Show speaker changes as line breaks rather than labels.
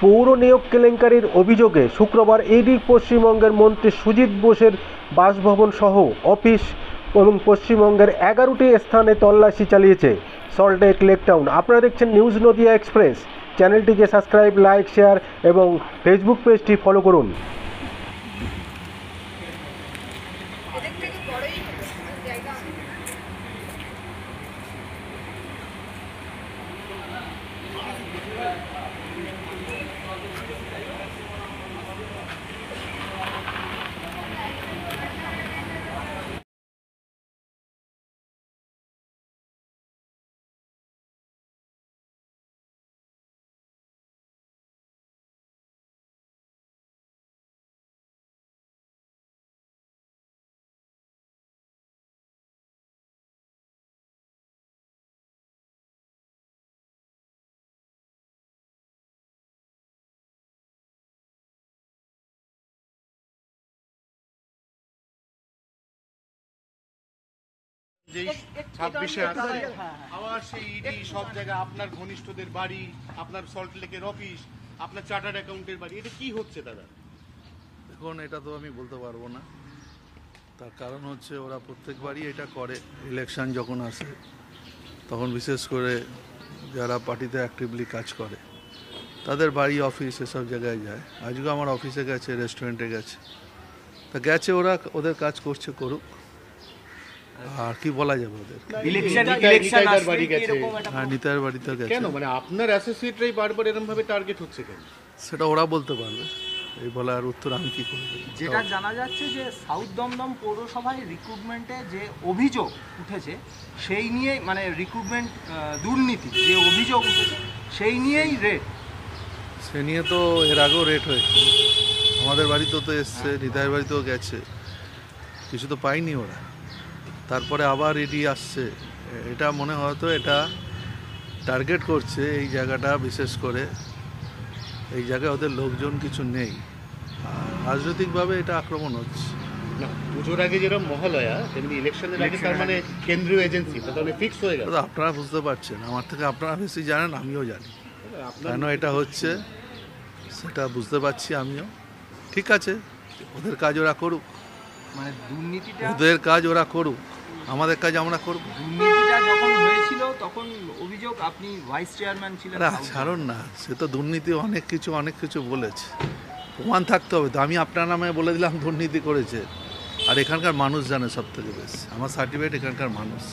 পৌর নিয়োগ কেলেঙ্কারির অভিযোগে শুক্রবার ইডি পশ্চিমবঙ্গের মন্ত্রী সুজিত বোসের বাসভবন সহ অফিস এবং পশ্চিমবঙ্গের 11টি স্থানে তল্লাশি চালিয়েছে সল্টলেক লেকটাউন। আপনারা দেখছেন নিউজ নদিয়া এক্সপ্রেস। চ্যানেলটিকে সাবস্ক্রাইব, লাইক, শেয়ার এবং ফেসবুক পেজটি ফলো করুন।
যেই 26-এ আবার সেই ইডি সব জায়গায় আপনার ঘনিষ্ঠদের বাড়ি, আপনার সল্টলেকের অফিস, আপনার চার্টার্ড অ্যাকাউন্টের বাড়ি, এটা কি হচ্ছে দাদা?
এখন এটা তো আমি বলতে পারবো না। তার কারণ হচ্ছে ওরা প্রত্যেকবারই এটা করে। ইলেকশন যখন আসে তখন বিশেষ করে যারা পার্টিতে অ্যাক্টিভলি কাজ করে তাদের বাড়ি, অফিস এসব জায়গায় যায়। আজকেও আমার অফিসে গেছে, রেস্টুরেন্টে গেছে, তা গেছে, ওরা ওদের কাজ করছে, করুক। আর কি বলা যাবে ওদের? হ্যাঁ, নিতাইয়ের বাড়িতে গেছে।
কেন, মানে আপনার অ্যাসোসিয়েটরাই বারবার এরকম ভাবে টার্গেট হচ্ছে কেন?
সেটা ওরা বলতে পারবে, এই বলার উত্তর আমি কি করব।
যেটা জানা যাচ্ছে যে সাউথ দমদম পৌরসভায় রিক্রুটমেন্টে যে অভিযোগ উঠেছে সেই নিয়ে, মানে রিক্রুটমেন্ট দুর্নীতি যে অভিযোগ উঠেছে সেই নিয়েই রেট।
সে নিয়ে তো এর আগেও রেট হয়েছে, আমাদের বাড়িতেও তো এসছে, নিতাইয়ের বাড়িতেও গেছে, কিছু তো পাইনি ওরা। তারপরে আবার ইডি আসছে। এটা মনে হয়তো এটা টার্গেট করছে এই জায়গাটা, বিশেষ করে এই জায়গায় ওদের লোকজন কিছু নেই, রাজনৈতিকভাবে এটা আক্রমণ হচ্ছে।
না, পুজোর আগে যেরকম মহালয়া, তেমনি ইলেকশনের আগে তার মানে কেন্দ্রীয় এজেন্সি তাহলে ফিক্স হয়ে গেল।
আপনারা বুঝতে পারছেন, আমার থেকে আপনারা বেশি জানেন, আমিও জানি কেন এটা হচ্ছে, সেটা বুঝতে পারছি আমিও। ঠিক আছে, ওদের কাজ ওরা করুক,
মানে দুর্নীতিটা,
ওদের কাজ ওরা করুক, আমাদের কাজ আমরা করব।
দুর্নীতিটা যখন হয়েছিল তখন অভিযোগ আপনি ভাইস চেয়ারম্যান ছিলেন।
ছাড়ুন না, সে তো দুর্নীতি অনেক কিছু বলেছে, প্রমাণ থাকতে হবে তো। আমি আপনার নামে বলে দিলাম দুর্নীতি করেছে, আর এখানকার মানুষ জানে সব থেকে বেশি, আমার সার্টিফিকেট এখানকার মানুষ।